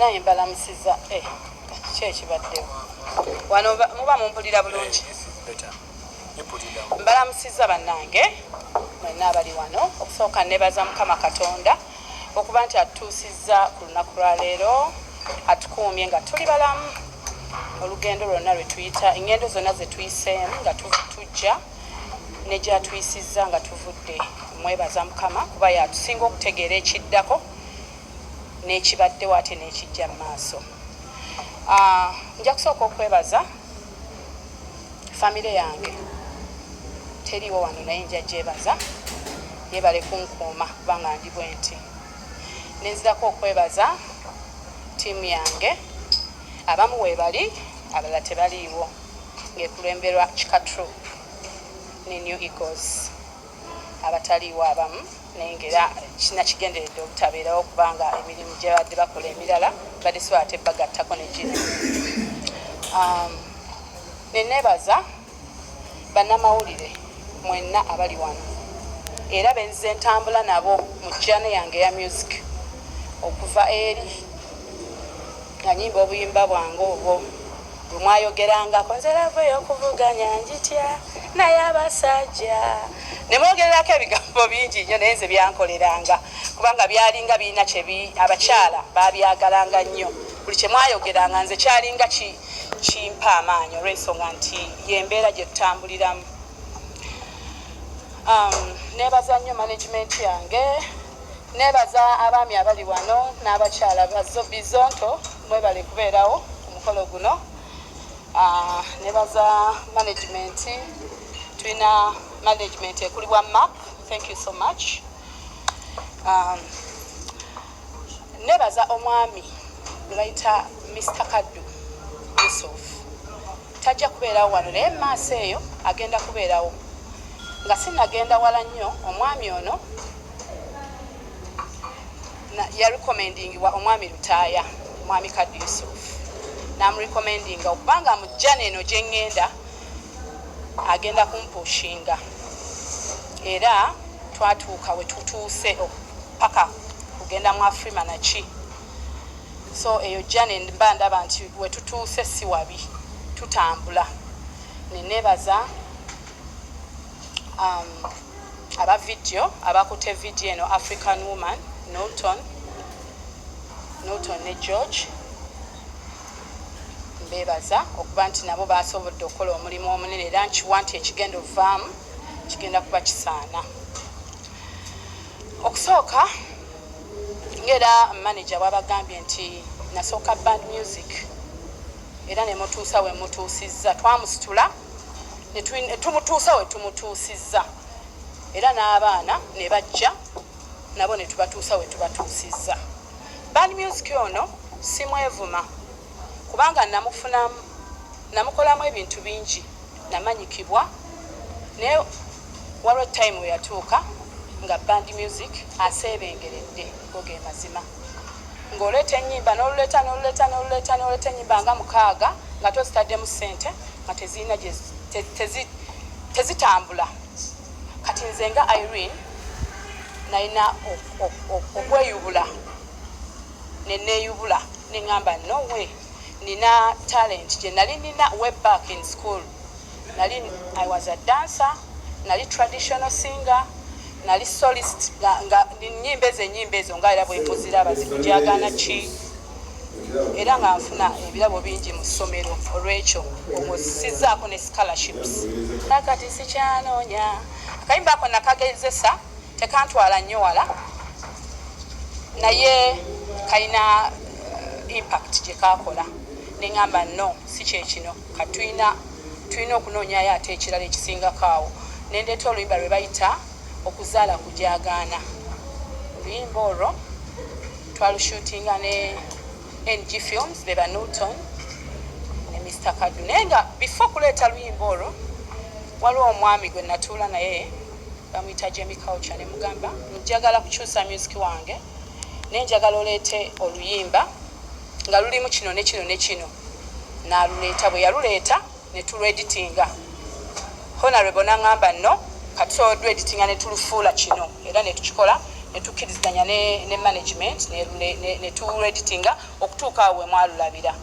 naye mbalamusiza kyekibaddewo wano muba mumpulira bulungi mbalamusiza bannange mwenna abali wano okusooka nebaza mukama katonda okuba nti atutuusizza ku lunaku lwa leero atukuumye nga tuli balamu olugendo lwonna lwe tuyita engendo zonna ze tuyiseemu nga tujja ne gyatuyisizza nga tuvudde mwebaza mukama kuba yatusinga okutegeera ekiddako n'ekibaddewo ate n'ekijja mu maaso. Nja kusooka okwebaza famire yange teriwo wano naye nja gyebaza yebale kunkuuma kubanga ndi bwe nti nenzirako okwebaza tiimu yange abamu weebali abalala tebaliiwo ng'ekulemberwa Chikatro ne New Eagles abataliiwo abamu naye ngera kinakigenderedde obutabeerawo kubanga emirimu gye badde bakola emirala badde so ate bagattako ne gino. Neneebaza bannamawulire mwenna abali wano era benze ntambula nabo mu jjane yange ya music okuva eri nga nyimba obuyimba bwange obwo bwe mwayogerangako nze laveyo okuvuganya njitya naye abasajja ne mwogererako ebigambo bingi nnyo naye nze byankoleranga kubanga byalinga birina abakyala babyagalanga nnyo buli kye mwayogeranga nze kyalinga kimpa amaanyi olw'ensonga nti yembeera gye tutambuliramu. Nebaza nnyo management yange nebaza abaami abali wano n'abakyala bizonto mwebale kubeerawo ku mukolo guno. Nebaza management tulina management ekulibwa map, thank you so much. Nebaza omwami bayita Mr. Kaddu Yusuf tajja kubeerawo wano naye maaso eyo agenda kubeerawo nga sinagenda wala nnyo. Omwami ono yarecommendingibwa omwami Lutaaya omwami Kaddu Yusuf namurecommendinga okubanga mu jjana eno gye ŋŋenda agenda kumpushinga era twatuuka we tutuuse paka kugenda mu Afrima naki so eyo jjana mba ndaba nti we tutuuse si wabi tutambula. Neneebaza aba video abakutte video eno African Woman Norton ne George mbebaza okuba nti nabo basobodde okukola omulimu omunene era nkiwa nti ekigenda ovaamu kigenda kuba kisaana. Okusooka ngera manager wabagambye nti nasooka band music era ne mutuusa we mutuusizza twamusitula tumutuusa we tumutuusizza era n'abaana ne bajja nabo ne tubatuusa we tubatuusizza. Band music ono simwevuma kubanga namukolamu ebintu bingi namanyikibwa naye waliwo time we yatuuka nga band music aseebengeredde goge mazima ng'oleeta ennyimba n'oluleeta ennyimba nga 6 nga tozitaddemu ssente nga tezirina tezitambula. Kati nze nga Irene nalina okweyubula neneeyubula neŋŋamba no way nina talent gye nali nina way back in school. I was a dancer, nali traditional singer, nali solist nga nnyimba ezo nga era bwe muziraba zikujagana ki era nga nfuna ebirabo bingi mu ssomero olw'ekyo omuzizzaako ne scholarships. Nakati sikyanoonya akayimba ako nakagezesa tekantwala nnyo wala naye kalina impact gye kakola neŋŋamba no si kyekino katulina okunoonyayo ate ekirala ekisingako awo nendeeta oluyimba lwe bayita okuzaala kujagaana. Oluyimba olwo twalushootinga ne NG Films beba Norton ne Mr. Kaddu naye nga before kuleeta luyimba olwo waliwo omwami gwe natuula naye bamuyita Jamie Culture ne mugamba njagala kukyusa music wange naye njagala oleete oluyimba nga lulimu kino ne kino ne kino n'aluleeta. Bwe yaluleeta ne tulweditinga honorable n'aŋŋamba no kati olweditinga ne tulufuula kino era ne tukikola netukkiriziganya ne management ne tu editinga okutuuka awo we mwalulabira.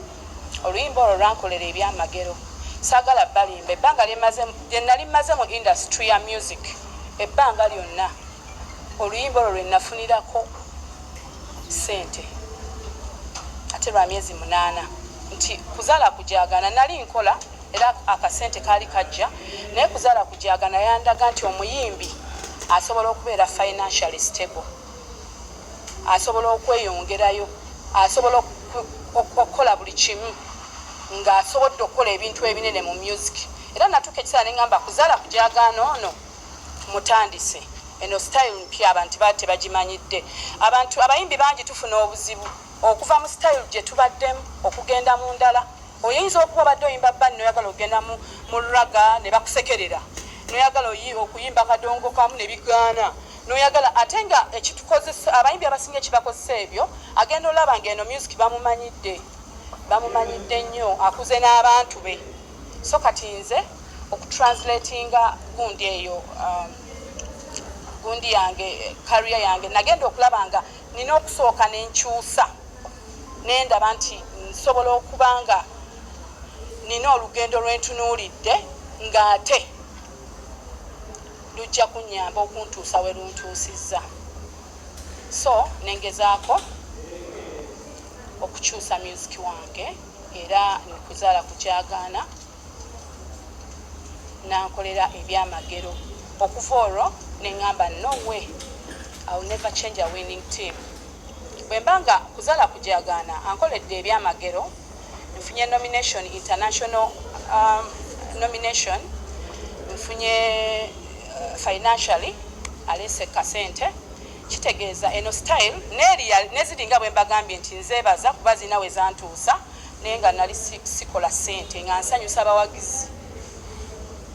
Oluyimba olwo lwankolera ebyamagero. Saagala balimba ebbanga lye nali maze mu industry ya music ebbanga lyonna oluyimba olwo lwe nafunirako ssente ate lwa myezi 8 nti kuzaala kujagana nali nkola era akasente kaali kajja naye kuzaala kujagana yandaga nti omuyimbi asobola okubeera financially stable, asobola okweyongerayo, asobola okukola buli kimu ng'asobodde okukola ebintu ebinene mu music. Era natuuka ekiseera ne ŋŋamba kuzaala kujagana ono mutandise eno style mpya abantu tebagimanyidde. Abantu abayimbi bangi tufuna obuzibu okuva mu style gye tubaddemu okugenda mu ndala. Oyinza okuba obadde oyimba bandi noyagala okugenda mu raga ne bakusekerera, noyagala okuyimba kadongo kamu ne bigaana, noyagala ate nga ekitukozesa abayimbi abasinga ekibakozesa ebyo agenda olaba ng'eno music bamumanyidde nnyo, akuze n'abantu be. So kati nze okutranslatinga gundi eyo gundi yange career yange nagenda okulaba nga nina okusooka n'enkyusa nendaba nti nsobola okuba nga nina olugendo lwentunuulidde ng'ate lujja kunnyamba okuntuusa we luntuusizza. So nengezaako okukyusa music wange era nikuzaala kujagaana nankolera ebyamagero. Okuva olwo neŋŋamba no way I will never change a winning team. Bwe mbanga kuzaala kujagaana ankoledde ebyamagero nfunye nomination, international nomination, nfunye financially alese kasente. Kitegeeza eno style neziringa bwe mbagambye nti nzeebaza kuba zina we zantuusa naye nga nali sikola ssente nga nsanyusa abawagizi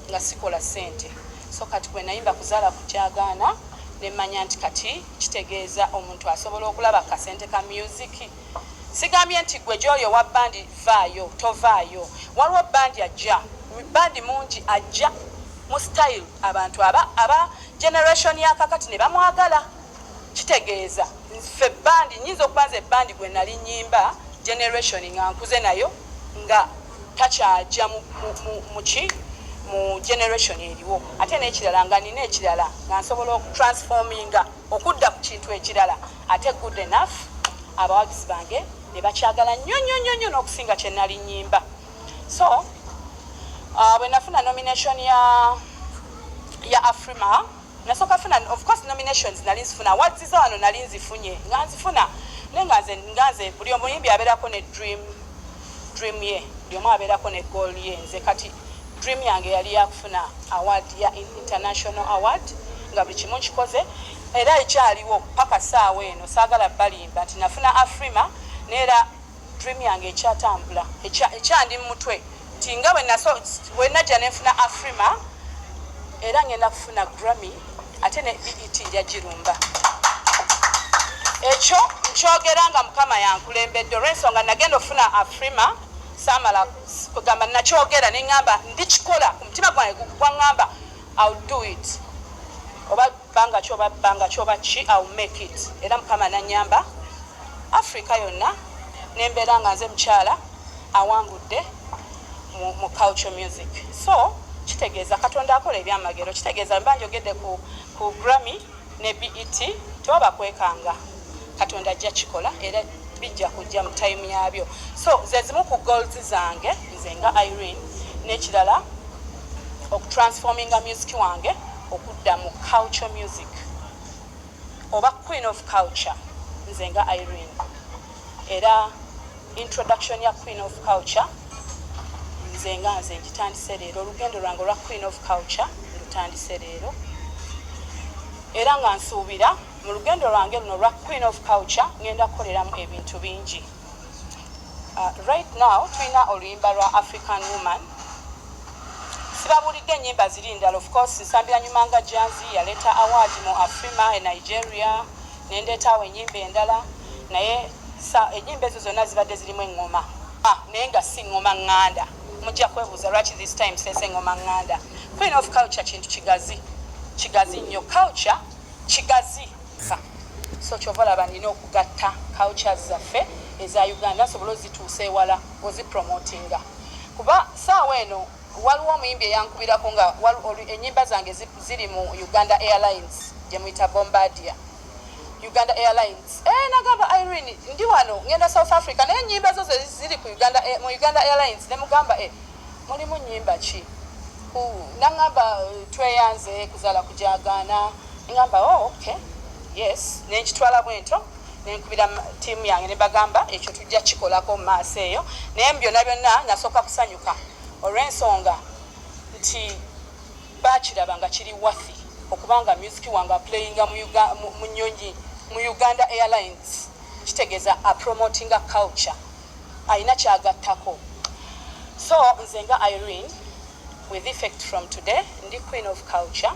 nga sikola ssente. So kati bwe nayimba kuzaala kujagaana ne mmanya nti kati kitegeeza omuntu asobola okulaba kasente ka music. Sigambye nti gwe gy'oli owa bandi vaayo tovaayo, waliwo bandi ajja bandi mungi ajja mu style abantu aba generation ya kakati ne bamwagala. Kitegeeza ffe bandi nyinza okubanza ebbandi gwe nali nyimba generation nga nkuze nayo nga takyajja mu generation eriwo, ate n'ekirala nga nina ekirala nga nsobola okutransforminga okudda ku kintu ekirala ate good enough abawagizi bange ne bakyagala nnyo n'okusinga kye nali nyimba. So bwe nafuna nomination ya Afrima nasooka funa of course nominations nali nzifuna, wadziza wano nali nzifunye nga nzifuna naye nga nze buli omuyimbi abeerako ne dream ye, buli omu abeerako ne goal ye. Nze kati dream yange yali yakufuna award ya international award nga buli kimu nkikoze era ekyaliwo paka saawa eno saagala balimba nti nafuna Afrima neera dream yange ekyatambula ekyandi mu mutwe nti nga bwe najja nenfuna Afrima era ngenda kufuna Grammy ate ne BET njagirumba. Ekyo nkyogera nga Mukama yankulembedde olw'ensonga nagenda okufuna Afrima saamala kugamba nakyogera ne ŋŋamba ndikikola ku mutima gwange gwaŋŋamba I'll do it. Oba banga kyoba ki I'll make it. Era Mukama nannyamba Africa yonna nembeera nga nze mukyala awangudde mu culture music. So kitegeeza Katonda akola ebyamagero. Kitegeeza mba njogedde ku Grammy ne BET tewaba kwekanga, Katonda ajja kikola era bijja kujja mu time yabyo. So ze zimu ku goals zange nze nga Irene, n'ekirala okutransforminga music wange okudda mu culture music oba queen of culture nze nga Irene. Era introduction ya queen of culture nze ngitandise leero, olugendo lwange olwa queen of culture lutandise leero era nga nsuubira mu lugendo lwange luno lwa queen of culture ngenda kukoleramu ebintu bingi. Right now tulina oluyimba lwa African Woman. Sibabulidde ennyimba ziri ndala, of course nsambira nyuma nga Janzi yaleeta award mu Afrima e Nigeria nendeetaawo ennyimba endala naye ennyimba ezo zonna zibadde zirimu eŋŋoma naye nga si ŋŋoma ŋŋanda. Mujja kwebuuza lwaki this time sese ŋŋoma ŋŋanda. Queen of culture kintu kigazi nnyo, culture kigazi so kyova olaba nina okugatta cultures zaffe eza Uganda nsobola ozituusa ewala ozipromotinga kuba saawa eno waliwo omuyimbi eyankubirako nga ennyimba zange ziri mu Uganda Airlines gye muyita Bombardier Uganda Airlines nagamba Irene ndi wano ngenda South Africa naye ennyimba zo ziri ku mu Uganda Airlines ne mugamba mulimu nnyimba ki nangamba tweyanze kuzaala kujagaana ngamba okay yes nenkitwala bwento nenkubira tiimu yange ne bagamba ekyo tujja kikolako mu maaso eyo naye byonna byonna nasooka kusanyuka olw'ensonga nti bakiraba nga kiri wafi okubanga music wange aplayinga mu nnyonyi mu Uganda Airlines kitegeeza apromotinga culture ayina kyagattako so nze nga Irene with effect from today ndi queen of culture